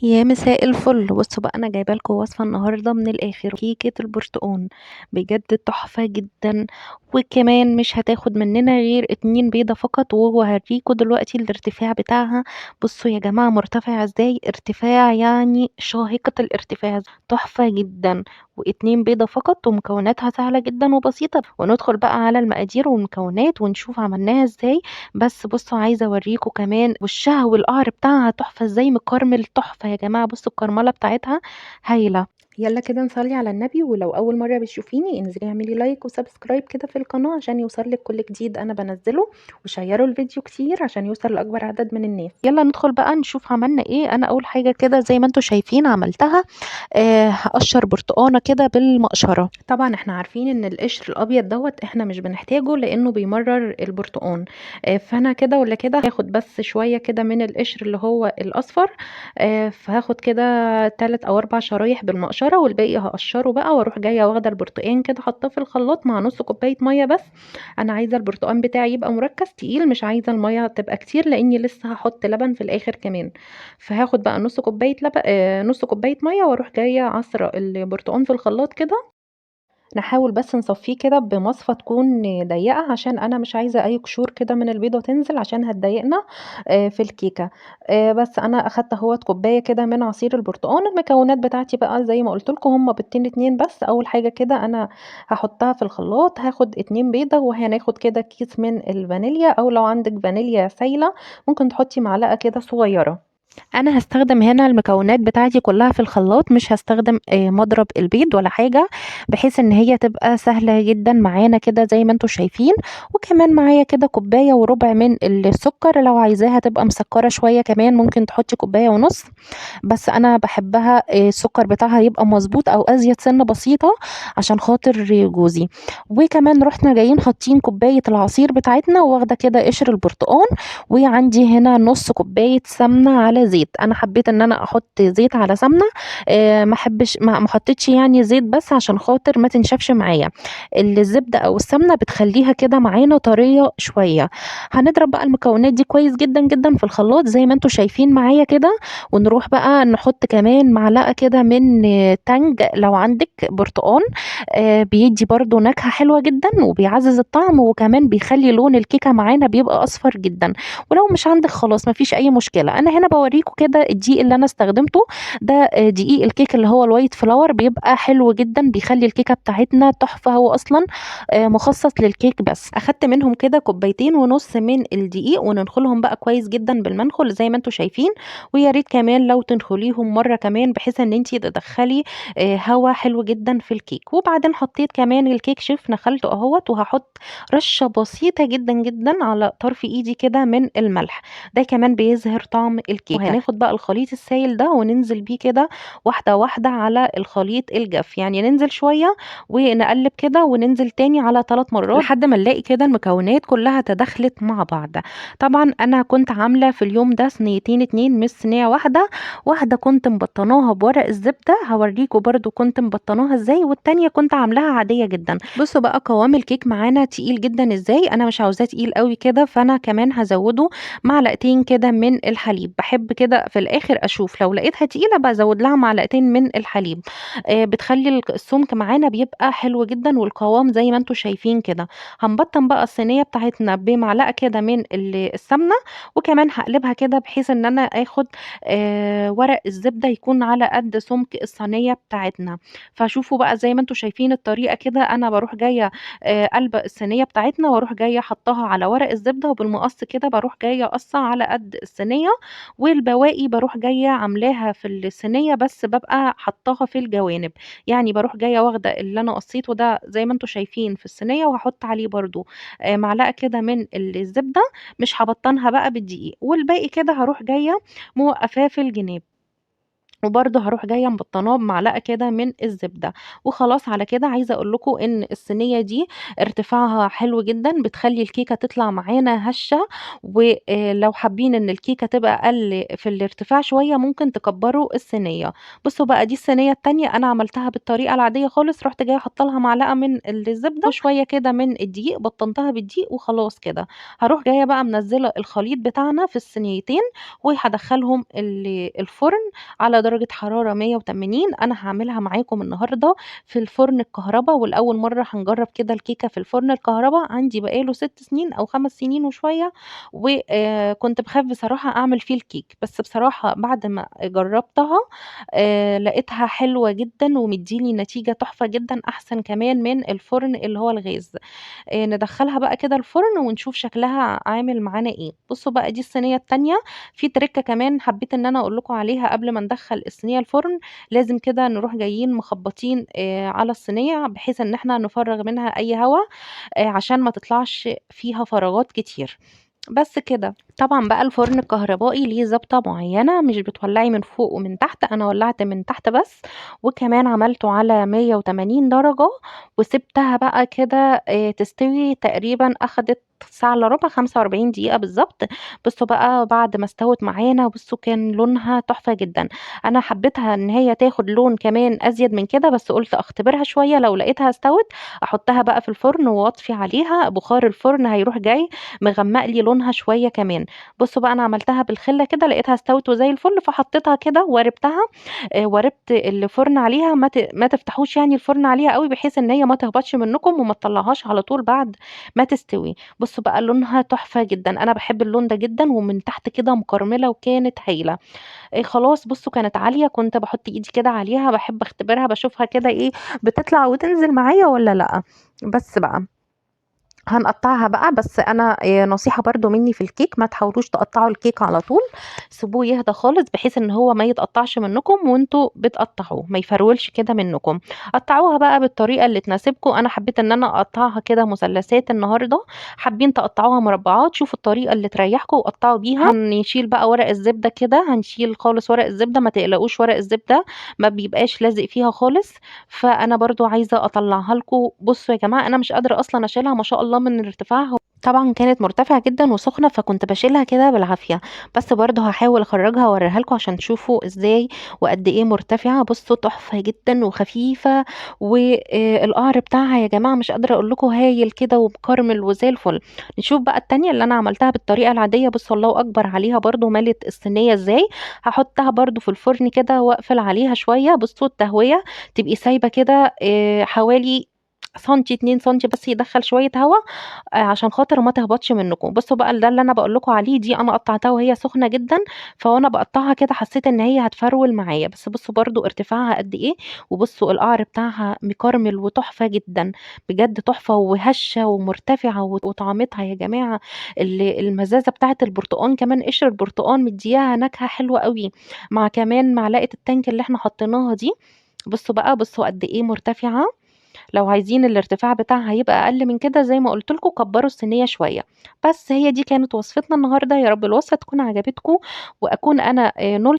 يا مساء الفل. بصوا بقى، انا جايبه لكم وصفه النهارده من الاخر. كيكه البرتقال بجد تحفه جدا، وكمان مش هتاخد مننا غير 2 بيضه فقط، وهوريكم دلوقتي الارتفاع بتاعها. بصوا يا جماعه مرتفع ازاي، ارتفاع يعني شاهقه الارتفاع، تحفه جدا. و2 بيضه فقط، ومكوناتها سهله جدا وبسيطه. وندخل بقى على المقادير والمكونات ونشوف عملناها ازاي. بس بصوا، عايزه اوريكم كمان وشها والقعر بتاعها تحفه ازاي، مكرمل تحفه يا جماعه. بصوا الكرمله بتاعتها هايله. يلا كده نصلي على النبي، ولو اول مره بتشوفيني انزلي اعملي لايك وسبسكرايب كده في القناه عشان يوصلك كل جديد انا بنزله. وشيروا الفيديو كتير عشان يوصل لاكبر عدد من الناس. يلا ندخل بقى نشوف عملنا ايه. انا اول حاجه كده زي ما انتم شايفين عملتها، هقشر برتقانه كده بالمقشره. طبعا احنا عارفين ان القشر الابيض دوت احنا مش بنحتاجه لانه بيمرر البرتقان. فانا كده ولا كده هاخد بس شويه كده من القشر اللي هو الاصفر. فهاخد كده 3 أو 4 شرايح بالمقشره، والباقي هقشره بقى، واروح جايه واخده البرتقان كده حطاه في الخلاط مع نص كوبايه ميه بس. انا عايزه البرتقان بتاعي يبقى مركز تقيل، مش عايزه الميه تبقى كتير لاني لسه هحط لبن في الاخر كمان. فهاخد بقى نص كوبايه لبن، نص كوبايه ميه، واروح جايه عصره البرتقان في الخلاط كده. نحاول بس نصفيه كده بمصفى تكون ضيقة، عشان انا مش عايزة اي قشور كده من البيضة تنزل عشان هتضايقنا في الكيكة. بس انا اخدت اهوت كوباية كده من عصير البرتقال. المكونات بتاعتي بقى زي ما قلت لكم هما بيضتين اتنين بس. اول حاجة كده انا هحطها في الخلاط، هاخد 2 بيضة، وهناخد كده كيس من الفانيليا، او لو عندك فانيليا سايلة ممكن تحطي معلقة كده صغيرة. انا هستخدم هنا المكونات بتاعتي كلها في الخلاط، مش هستخدم مضرب البيض ولا حاجة، بحيث ان هي تبقى سهلة جدا معانا كده زي ما انتم شايفين. وكمان معايا كده كوباية وربع من السكر، لو عايزاها تبقى مسكرة شوية كمان ممكن تحطي كوباية ونص. بس انا بحبها السكر بتاعها يبقى مظبوط او ازيد سنة بسيطة عشان خاطر جوزي. وكمان رحنا جايين حاطين كوباية العصير بتاعتنا، واخدة كده قشر البرتقال. وعندي هنا نص كوباية سمنة على زيت. انا حبيت ان انا احط زيت على سمنة. ما احبش ما حطيتش يعني زيت بس عشان خاطر ما تنشفش معايا. الزبدة او السمنة بتخليها كده معانا طرية شوية. هنضرب بقى المكونات دي كويس جدا جدا في الخلاط زي ما انتم شايفين معايا كده. ونروح بقى نحط كمان معلقة كده من تانج لو عندك برتقال. بيدي برضو نكهة حلوة جدا وبيعزز الطعم، وكمان بيخلي لون الكيكة معانا بيبقى اصفر جدا. ولو مش عندك خلاص مفيش اي مشكله. انا هنا بوريكم كده الدقيق اللي انا استخدمته. ده دقيق الكيك اللي هو الوايت فلاور، بيبقى حلو جدا، بيخلي الكيكه بتاعتنا تحفه. هو اصلا مخصص للكيك. بس اخدت منهم كده كوبايتين ونص من الدقيق، وننخلهم بقى كويس جدا بالمنخل زي ما انتم شايفين. ويا ريت كمان لو تنخليهم مره كمان، بحيث ان انت تدخلي هوا حلو جدا في الكيك. وبعدين حطيت كمان الكيك شيف نخلته اهوت، وهحط رشه بسيطه جدا جدا على طرف ايدي كده من الملح. ده كمان بيظهر طعم الكيكه. وهناخد بقى الخليط السائل ده وننزل بيه كده واحده واحده على الخليط الجاف، يعني ننزل شويه ونقلب كده وننزل تاني على 3 مرات لحد ما نلاقي كده المكونات كلها تداخلت مع بعض. طبعا انا كنت عامله في اليوم ده صينيتين اتنين مش صينيه واحده. واحده كنت مبطناها بورق الزبده، هوريكم برضو كنت مبطناها ازاي، والتانيه كنت عاملاها عاديه جدا. بصوا بقى قوام الكيك معانا تقيل جدا ازاي. انا مش عاوزاه تقيل قوي كده، فانا كمان هزوده معلقتين كده من الحليب. بحب كده في الاخر اشوف لو لقيتها تقيله بزود لها معلقتين من الحليب. بتخلي السمك معانا بيبقى حلو جدا، والقوام زي ما انتم شايفين كده. هنبطن بقى الصينيه بتاعتنا بمعلقه كده من السمنه. وكمان هقلبها كده بحيث ان انا اخد ورق الزبده يكون على قد سمك الصينيه بتاعتنا. فشوفوا بقى زي ما انتم شايفين الطريقه كده. انا بروح جايه قلبة الصينية بتاعتنا، واروح جاية حطها على ورق الزبدة، وبالمقص كده بروح جاية قصة على قد الصينية. والبواقي بروح جاية عاملاها في الصينية، بس ببقى حطاها في الجوانب. يعني بروح جاية واخدة اللي انا قصيته ده زي ما انتم شايفين في الصينية، وهحط عليه برضو معلقة كده من الزبدة. مش هبطنها بقى بالدقيق، والباقي كده هروح جاية موقفاه في الجناب. وبرضه هاروح جاية مبطناه بمعلقة كده من الزبدة، وخلاص على كده. عايزة أقول لكم إن الصينية دي ارتفاعها حلو جدًا، بتخلّي الكيكة تطلع معانا هشة، لو حابين إن الكيكة تبقى أقل في الارتفاع شوية ممكن تكبّروا الصينية. بُصّوا بقى دي الصينية التانية أنا عملتها بالطريقة العادية خالص، رُحت جاية حاطة لها معلقة من الزبدة وشوية كده من الدقيق، بطّنتها بالدقيق وخلاص كده. هاروح جاية بقى منزّلة الخليط بتاعنا في الصينيتين، وهادخّلهم الفرن على درجة حرارة 180. أنا هاعملها معاكم النهارده في الفرن الكهربا، ولأول مرّة هنجرّب كده الكيكة في الفرن الكهربا. عندي بقى له 6 سنين أو 5 سنين وشوية، كنت باخاف بصراحة أعمل فيه الكيك، بس بصراحة بعد ما جرّبتها لقيتها حلوة جدًا ومدّي لي نتيجة تحفة جدًا، أحسن كمان من الفرن اللي هو الغاز. ندخّلها بقى كده الفرن ونشوف شكلها عامل معانا إيه. بُصّوا بقى دي الصينية التانية، في ترِكّة كمان حبّيت إن أنا أقول لكم عليها قبل ما ندخّل الصينية الفرن. لازم كده نروح جايين مخبّطين على الصينية بحيث إن إحنا نفرّغ منها أي هوا، عشان ما تطلعش فيها فراغات كتير. بس كده. طبعًا بقى الفرن الكهربائي ليه ضبطة معيّنة، مش بتولّعي من فوق ومن تحت، أنا ولّعت من تحت بس، وكمان عملته على 180 درجة، وسِبتها بقى كده تستوي تقريبًا أخدت ساعة إلّا ربع، 45 دقيقة بالضبط. بصوا بقى بعد ما استوت معانا، بصوا كان لونها تحفة جدًا. أنا حبيتها إن هي تاخد لون كمان أزيد من كده، بس قُلت أختبرها شوية لو لقيتها استوت أحطها بقى في الفرن وأطفي عليها، بخار الفرن هيروح جاي مغمّق لي لونها شوية كمان. بُصّوا بقى أنا عملتها بالخِلّة كده لقيتها استوت وزي الفل، فحطيتها كده وقاربتها. واربت الفرن عليها، ما تفتحوش يعني الفرن عليها أوي بحيث إن هي ما تهبطش منكم وما تطلّعوهاش على طول بعد ما تستوي. بُصّوا بقى لونها تحفة جدًا، أنا باحب اللون ده جدًا، ومن تحت كده مكرملة وكانت هايلة. خلاص بُصّوا كانت عالية، كنت باحط إيدي كده عليها باحب أختبرها باشوفها كده إيه، بتطلع وتنزل معايا والّا لأ. بس بقى هنقطّعها بقى، بس أنا نصيحة برضه منّي في الكيك، ما تحاولوش تقطّعوا الكيك على طول، سيبوه يهدى خالص بحيث إن هو ما يتقطّعش منّكم وأنتم بتقطّعوه، ما يفرولش كده منّكم. قطّعوها بقى بالطريقة اللي تناسبكم. أنا حبّيت إن أنا أقطّعها كده مثلثات النهارده، حابين تقطّعوها مربعات شوفوا الطريقة اللي تريّحكم وقطّعوا بيها. هنشيل بقى ورق الزبدة كده، هنشيل خالص ورق الزبدة، ما تقلقوش ورق الزبدة ما بيبقاش لازق فيها خالص. فأنا برضه عايزة أطلّعها لكم. بُصّوا يا جماعة أنا مش قادرة أصلًا أشيلها ما شاء الله من ارتفاعها، طبعًا كانت مرتفعة جدًا وسخنة، فكنت باشيلها كده بالعافية. بس برضه هاحاول أخرّجها وأورّيها لكم عشان تشوفوا إزاي وقد إيه مرتفعة. بُصّوا تحفة جدًا وخفيفة، القعر بتاعها يا جماعة مش قادرة أقول لكم هايل كده ومكرمل وزي الفل. نشوف بقى التانية اللي أنا عملتها بالطريقة العادية. بُصّوا الله أكبر عليها برضه مَلِت الصينية إزاي. هاحطها برضه في الفرن كده وأقفل عليها شوية. بُصّوا التهوية تبقي سايبة كده حوالي سنتي، 2 سنتي بس يدخّل شوية هوا، عشان خاطر ما تهبطش منكم. بُصّوا بقى ده اللي أنا باقول لكم عليه، دي أنا قطّعتها وهي سخنة جدًا، فوأنا باقطّعها كده حسّيت إن هي هتفرول معايا. بس بُصّوا برضه ارتفاعها قد إيه، وبُصّوا القعر بتاعها مكرمل وتحفة جدًا، بجد تحفة وهشة ومرتفعة وطعمتها يا جماعة المزازة بتاعة البرتقان كمان قشر البرتقان مدّياها نكهة حلوة أوي، مع كمان معلقة التانك اللي إحنا حطيناها دي. بُصّوا بقى، بُصّوا قد إيه مرتفعة. لو عايزين الارتفاع بتاعها يبقى أقل من كده زي ما قُلت لكم كبّروا الصينية شوية. بس هي دي كانت وصفتنا النهارده، يا رب الوصفة تكون عجبتكم وأكون أنا نُلت